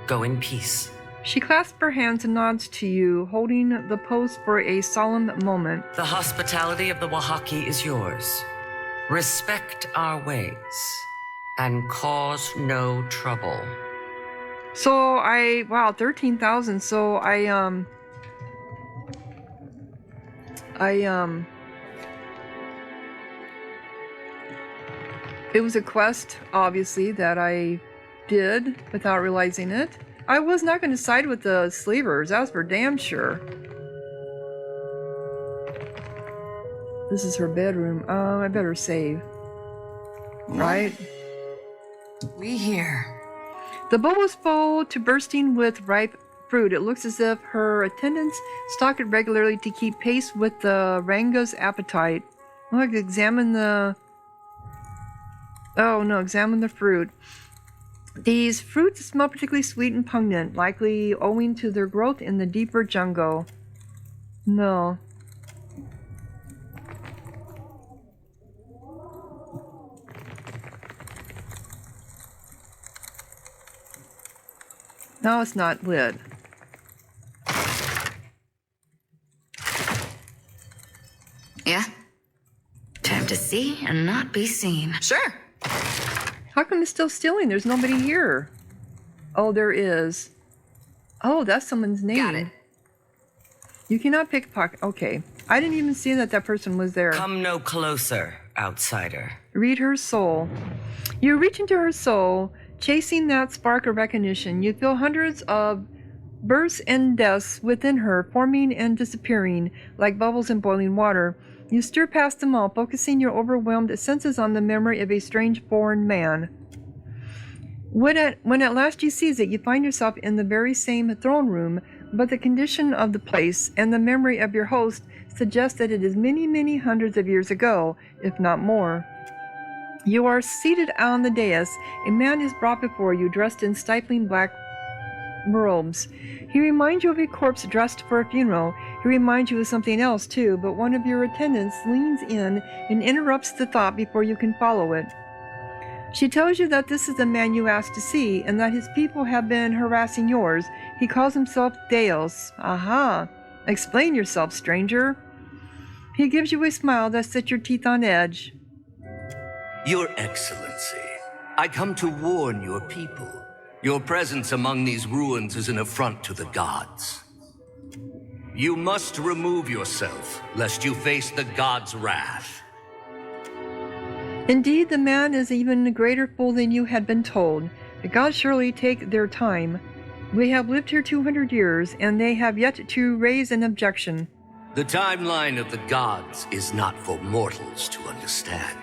Go in peace. She clasps her hands and nods to you, holding the pose for a solemn moment. The hospitality of the Oaxaca is yours. Respect our ways and cause no trouble. So wow, 13,000. So it was a quest, obviously, that I did without realizing it. I was not going to side with the slavers, that was for damn sure. This is her bedroom. I better save. Right? We here. The bowl was full to bursting with ripe fruit. It looks as if her attendants stock it regularly to keep pace with the Ranga's appetite. Look, examine the... Oh no, examine the fruit. These fruits smell particularly sweet and pungent, likely owing to their growth in the deeper jungle. No. No, it's not lit. Yeah? Time to see and not be seen. Sure. How come it's still stealing? There's nobody here. Oh, there is. Oh, that's someone's name. Got it. You cannot pickpocket. Okay. I didn't even see that person was there. Come no closer, outsider. Read her soul. You reach into her soul, chasing that spark of recognition. You feel hundreds of births and deaths within her, forming and disappearing like bubbles in boiling water. You stir past them all, focusing your overwhelmed senses on the memory of a strange foreign man. When at last you seize it, you find yourself in the very same throne room, but the condition of the place and the memory of your host suggest that it is many, many hundreds of years ago, if not more. You are seated on the dais. A man is brought before you, dressed in stifling black robes. He reminds you of a corpse dressed for a funeral. He reminds you of something else, too, but one of your attendants leans in and interrupts the thought before you can follow it. She tells you that this is the man you asked to see, and that his people have been harassing yours. He calls himself Deos. Aha! Explain yourself, stranger. He gives you a smile that sets your teeth on edge. Your Excellency, I come to warn your people. Your presence among these ruins is an affront to the gods. You must remove yourself, lest you face the gods' wrath. Indeed, the man is even a greater fool than you had been told. The gods surely take their time. We have lived here 200 years, and they have yet to raise an objection. The timeline of the gods is not for mortals to understand.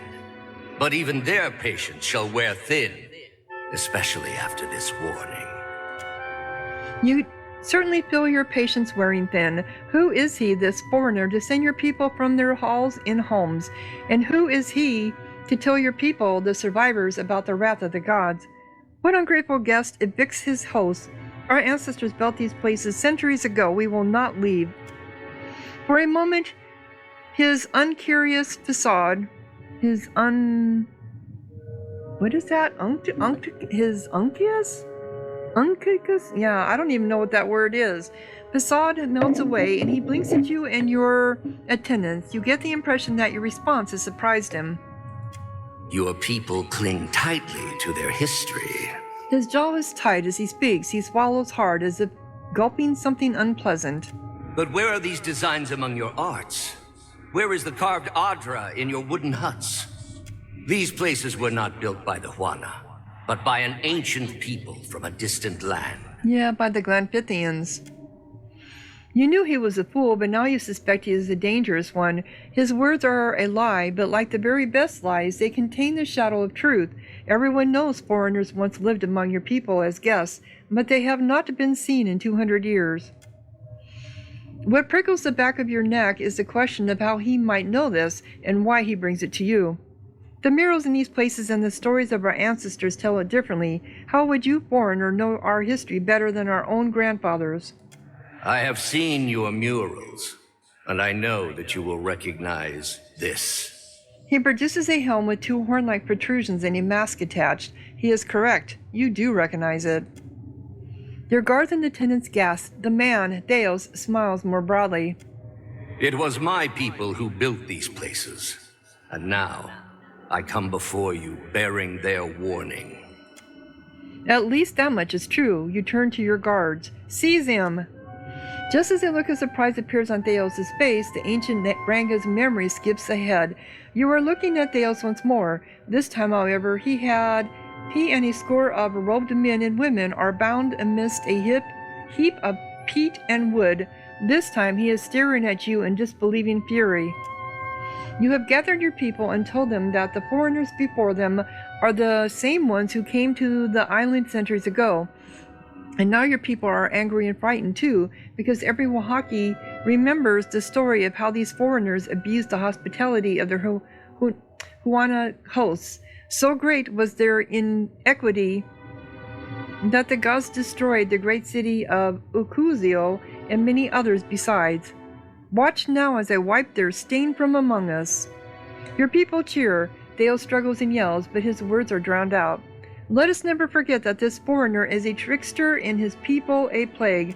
But even their patience shall wear thin, especially after this warning. You certainly feel your patience wearing thin. Who is he, this foreigner, to send your people from their halls in homes? And who is he to tell your people, the survivors, about the wrath of the gods? What ungrateful guest evicts his host? Our ancestors built these places centuries ago. We will not leave. For a moment, his uncurious facade, what is that? His uncus? Uncus? Yeah, I don't even know what that word is. Facade melts away, and he blinks at you and your attendants. You get the impression that your response has surprised him. Your people cling tightly to their history. His jaw is tight as he speaks. He swallows hard, as if gulping something unpleasant. But where are these designs among your arts? Where is the carved Adra in your wooden huts? These places were not built by the Huana, but by an ancient people from a distant land. Yeah, by the Glanpithians. You knew he was a fool, but now you suspect he is a dangerous one. His words are a lie, but like the very best lies, they contain the shadow of truth. Everyone knows foreigners once lived among your people as guests, but they have not been seen in 200 years. What prickles the back of your neck is the question of how he might know this and why he brings it to you. The murals in these places and the stories of our ancestors tell it differently. How would you foreigner know our history better than our own grandfathers? I have seen your murals, and I know that you will recognize this. He produces a helm with two horn-like protrusions and a mask attached. He is correct. You do recognize it. Your guards and attendants gasp. The man, Deos, smiles more broadly. It was my people who built these places, and now I come before you bearing their warning. At least that much is true. You turn to your guards. Seize him! Just as a look of surprise appears on Deos' face, the ancient Ranga's memory skips ahead. You are looking at Deos once more. This time, however, he and a score of robed men and women are bound amidst a heap of peat and wood. This time he is staring at you in disbelieving fury. You have gathered your people and told them that the foreigners before them are the same ones who came to the island centuries ago. And now your people are angry and frightened too, because every Oaxaca remembers the story of how these foreigners abused the hospitality of their Huana hosts. So great was their inequity that the gods destroyed the great city of Ukuzio and many others besides. Watch now as I wipe their stain from among us. Your people cheer. Dale struggles and yells, but his words are drowned out. Let us never forget that this foreigner is a trickster and his people a plague.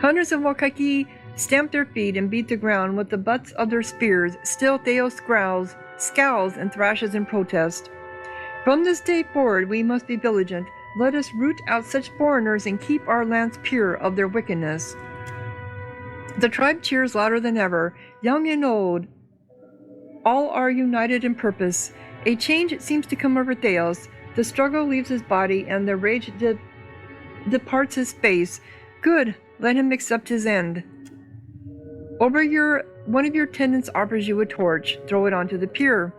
Hundreds of Wakaki stamp their feet and beat the ground with the butts of their spears. Still Theo scowls and thrashes in protest. From this day forward we must be vigilant. Let us root out such foreigners and keep our lands pure of their wickedness. The tribe cheers louder than ever, young and old. All are united in purpose. A change seems to come over Theos. The struggle leaves his body and the rage departs his face. Good, let him accept his end. One of your attendants offers you a torch. Throw it onto the pier.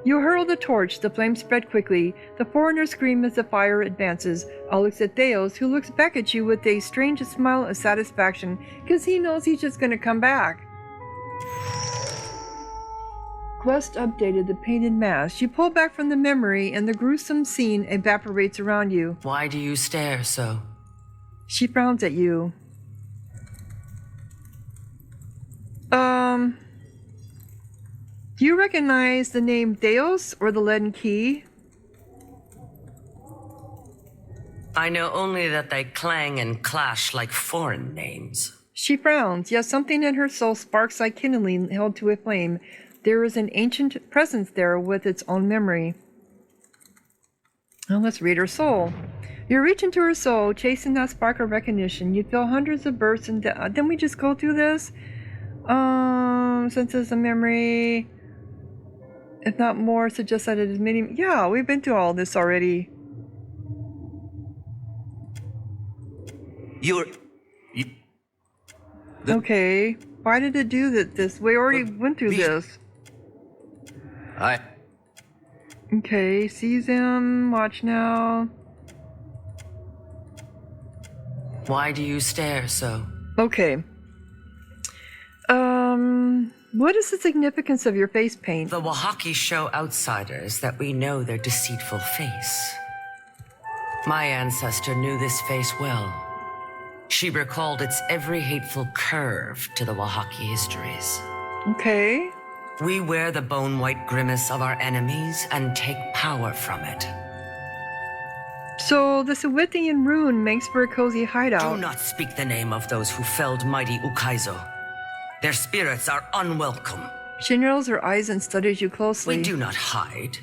You hurl the torch. The flames spread quickly. The foreigners scream as the fire advances. All except Theos, who looks back at you with a strange smile of satisfaction, because he knows he's just going to come back. Quest updated. The painted mast. You pull back from the memory and the gruesome scene evaporates around you. Why do you stare so? She frowns at you. Do you recognize the name Deos or the Leaden Key? I know only that they clang and clash like foreign names. She frowns. Yes, something in her soul sparks like kindling held to a flame. There is an ancient presence there with its own memory. Now let's read her soul. You reach into her soul, chasing that spark of recognition. You feel hundreds of bursts and didn't we just go through this? Senses of memory, if not more, suggests that it is many. Yeah, we've been through all this already. Okay, why did it do this? We already went through this. Okay, seize him. Watch now. Why do you stare so? Okay. What is the significance of your face paint? The Oaxaca show outsiders that we know their deceitful face. My ancestor knew this face well. She recalled its every hateful curve to the Oaxaca histories. Okay. We wear the bone-white grimace of our enemies and take power from it. So the Sawithian rune makes for a cozy hideout. Do not speak the name of those who felled mighty Ukaizo. Their spirits are unwelcome. She narrows her eyes and studies you closely. We do not hide.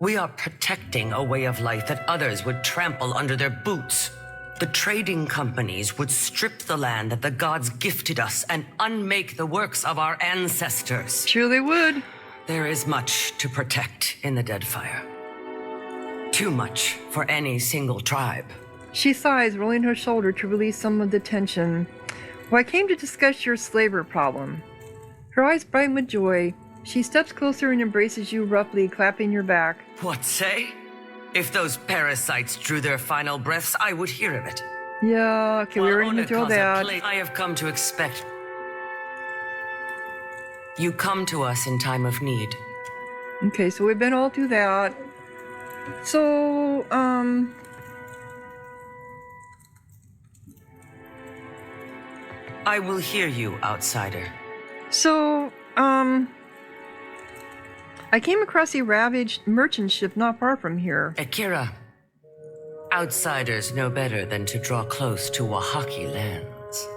We are protecting a way of life that others would trample under their boots. The trading companies would strip the land that the gods gifted us and unmake the works of our ancestors. Sure they would. There is much to protect in the Deadfire. Too much for any single tribe. She sighs, rolling her shoulder to release some of the tension. Well, I came to discuss your slaver problem. Her eyes brighten with joy. She steps closer and embraces you roughly, clapping your back. What say? If those parasites drew their final breaths, I would hear of it. Yeah, okay, we While already went through all Onaka's that. I have come to expect. You come to us in time of need. Okay, so we've been all through that. So, I will hear you, outsider. So, I came across a ravaged merchant ship not far from here. Akira, outsiders know better than to draw close to Wahaki lands.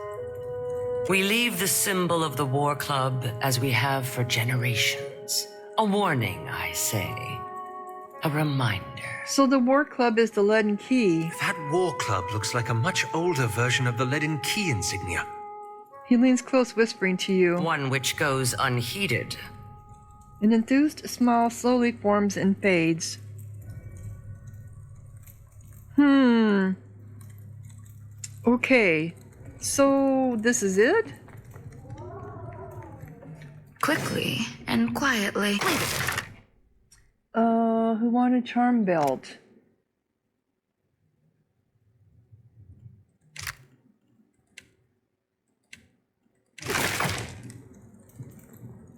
We leave the symbol of the War Club as we have for generations. A warning, I say. A reminder. So the War Club is the Leaden Key. That war club looks like a much older version of the Leaden Key insignia. He leans close, whispering to you. One which goes unheeded. An enthused smile slowly forms and fades. Okay. So, this is it? Quickly and quietly. Who wanted Charm Belt?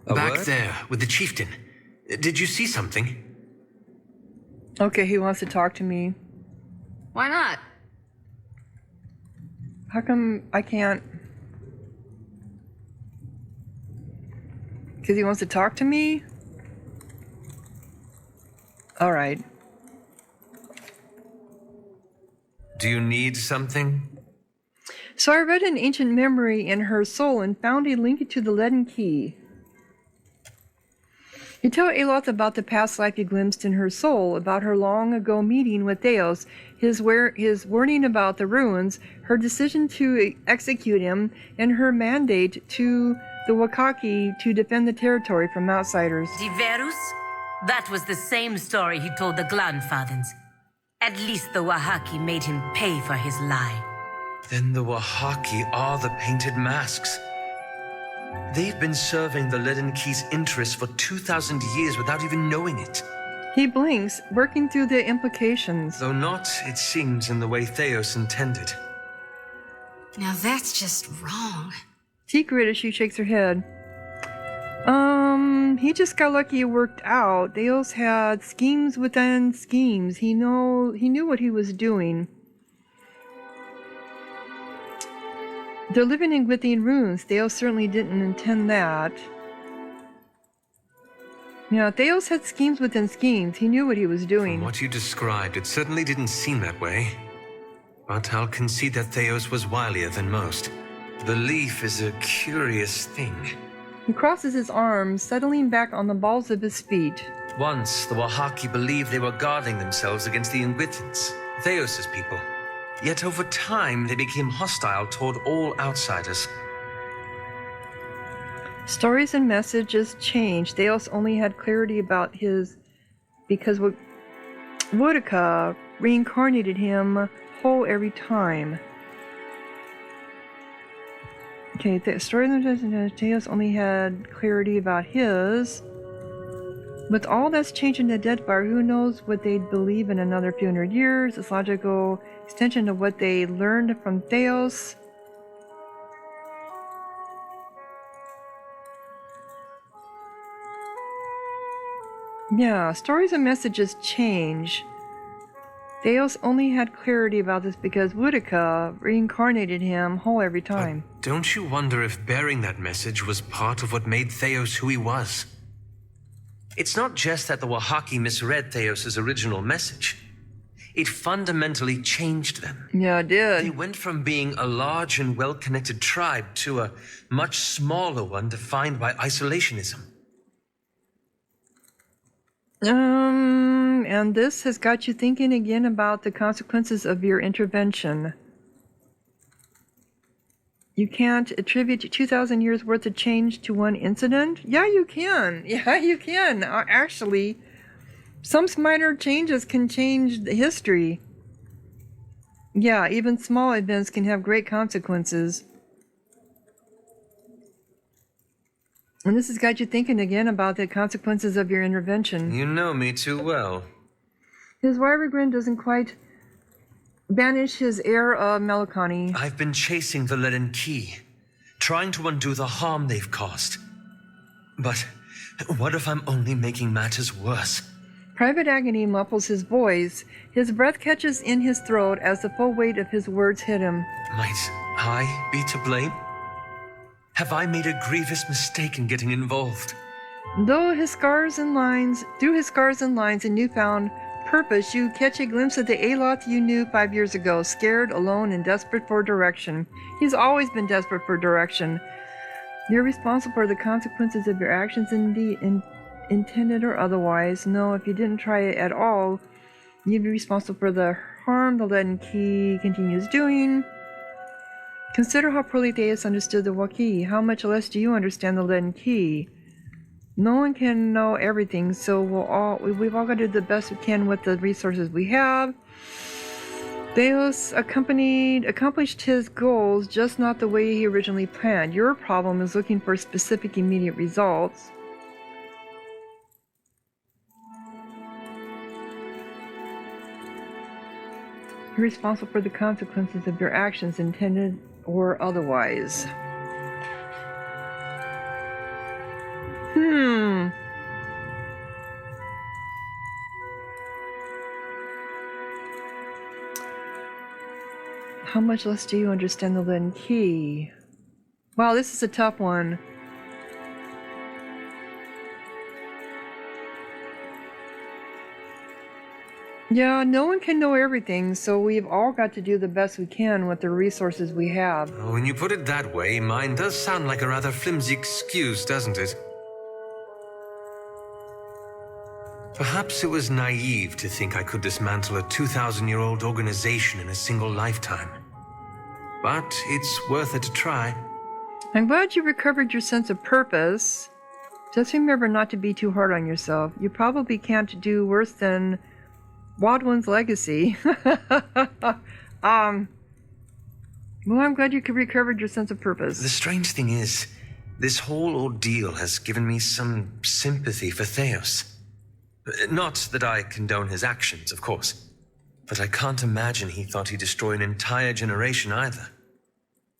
Back there, with the chieftain. Did you see something? Okay, he wants to talk to me. Why not? How come I can't? Because he wants to talk to me? Alright. Do you need something? So I read an ancient memory in her soul and found a link to the Leaden Key. You tell Aloth about the past life you glimpsed in her soul, about her long ago meeting with Theos, his warning about the ruins, her decision to execute him, and her mandate to the Wakaki to defend the territory from outsiders. Diverus? That was the same story he told the Glanfathens. At least the Wahaki made him pay for his lie. Then the Wahaki are the painted masks. They've been serving the Leaden Key's interests for 2,000 years without even knowing it. He blinks, working through the implications. Though not, it seems, in the way Theos intended. Now that's just wrong. Secret as she shakes her head. He just got lucky it worked out. Theos had schemes within schemes. He knew what he was doing. They're living in Gwythian ruins. Theos certainly didn't intend that. Yeah, Theos had schemes within schemes. He knew what he was doing. From what you described, it certainly didn't seem that way. But I'll concede that Theos was wilier than most. Belief is a curious thing. He crosses his arms, settling back on the balls of his feet. Once, the Wahaki believed they were guarding themselves against the Ingwithans, Theos' people. Yet over time, they became hostile toward all outsiders. Stories and messages changed. Theos only had clarity about his... because Boudica reincarnated him whole every time. Okay, the story of Theos only had clarity about his. With all that's changed in the Deadfire, who knows what they'd believe in another few hundred years? It's logical extension of what they learned from Theos. Yeah, stories and messages change. Theos only had clarity about this because Boudica reincarnated him whole every time. But don't you wonder if bearing that message was part of what made Theos who he was? It's not just that the Wahaki misread Theos' original message. It fundamentally changed them. Yeah, it did. They went from being a large and well-connected tribe to a much smaller one defined by isolationism. And this has got you thinking again about the consequences of your intervention. You can't attribute 2,000 years worth of change to one incident? Yeah, you can. Yeah, you can. Actually, some minor changes can change the history. Yeah, even small events can have great consequences. And this has got you thinking again about the consequences of your intervention. You know me too well. His wiry grin doesn't quite banish his air of melancholy. I've been chasing the Leaden Key, trying to undo the harm they've caused. But what if I'm only making matters worse? Private agony muffles his voice. His breath catches in his throat as the full weight of his words hit him. Might I be to blame? Have I made a grievous mistake in getting involved? Through his scars and lines and newfound purpose, you catch a glimpse of the Aloth you knew 5 years ago, scared, alone, and desperate for direction. He's always been desperate for direction. You're responsible for the consequences of your actions, intended or otherwise. No, if you didn't try it at all, you'd be responsible for the harm the Leaden Key continues doing. Consider how poorly Theus understood the Waukee. How much less do you understand the Leaden Key? No one can know everything, so we've all got to do the best we can with the resources we have. Theos accomplished his goals, just not the way he originally planned. Your problem is looking for specific immediate results. You're responsible for the consequences of your actions, intended or otherwise. How much less do you understand the Leaden Key? Wow, this is a tough one. Yeah, no one can know everything, so we've all got to do the best we can with the resources we have. When you put it that way, mine does sound like a rather flimsy excuse, doesn't it? Perhaps it was naive to think I could dismantle a 2,000-year-old organization in a single lifetime. But it's worth it to try. I'm glad you recovered your sense of purpose. Just remember not to be too hard on yourself. You probably can't do worse than Wadwin's legacy. Well, I'm glad you recovered your sense of purpose. The strange thing is, this whole ordeal has given me some sympathy for Theos. Not that I condone his actions, of course, but I can't imagine he thought he'd destroy an entire generation either.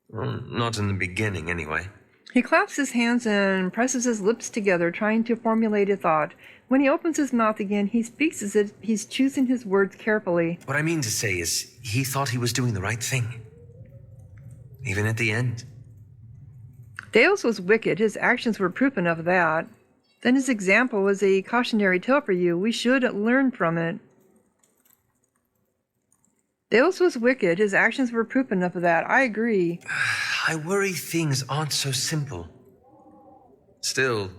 Well, not in the beginning, anyway. He claps his hands and presses his lips together, trying to formulate a thought. When he opens his mouth again, he speaks as if he's choosing his words carefully. What I mean to say is, he thought he was doing the right thing. Even at the end. Theos was wicked. His actions were proof enough of that. Then his example was a cautionary tale for you. We should learn from it. Theos was wicked. His actions were proof enough of that. I agree. I worry things aren't so simple. Still,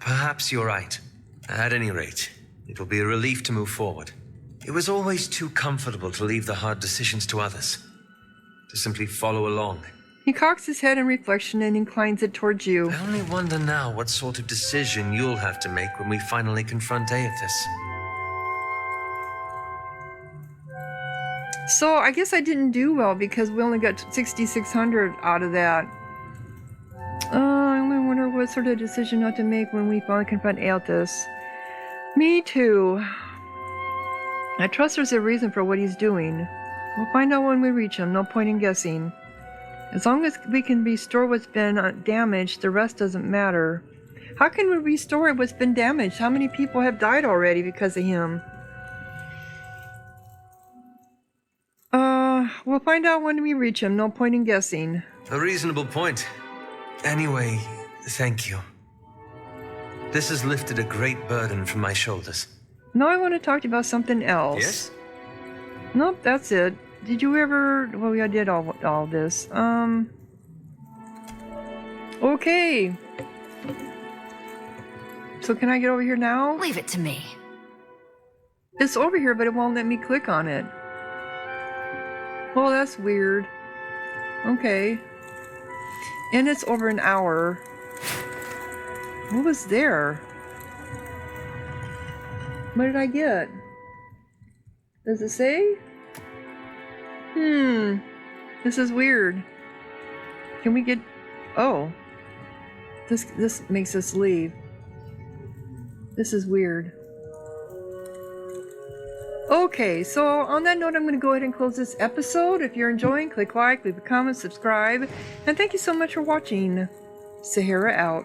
perhaps you're right. At any rate, it'll be a relief to move forward. It was always too comfortable to leave the hard decisions to others. To simply follow along. He cocks his head in reflection and inclines it towards you. I only wonder now what sort of decision you'll have to make when we finally confront Aethys. So, I guess I didn't do well because we only got 6,600 out of that. I only wonder what sort of decision not to make when we finally confront Aethys. Me too. I trust there's a reason for what he's doing. We'll find out when we reach him, no point in guessing. As long as we can restore what's been damaged, the rest doesn't matter. How can we restore what's been damaged? How many people have died already because of him? We'll find out when we reach him, no point in guessing. A reasonable point. Anyway, thank you. This has lifted a great burden from my shoulders. Now I want to talk to you about something else. Yes? Nope, that's it. Did you ever... Well, I did all this. Okay. So can I get over here now? Leave it to me. It's over here, but it won't let me click on it. Well, that's weird. Okay. And it's over an hour. What was there? What did I get? Does it say? This is weird. Can we get... Oh. This makes us leave. This is weird. Okay, so on that note, I'm going to go ahead and close this episode. If you're enjoying, click like, leave a comment, subscribe, and thank you so much for watching. Sahara out.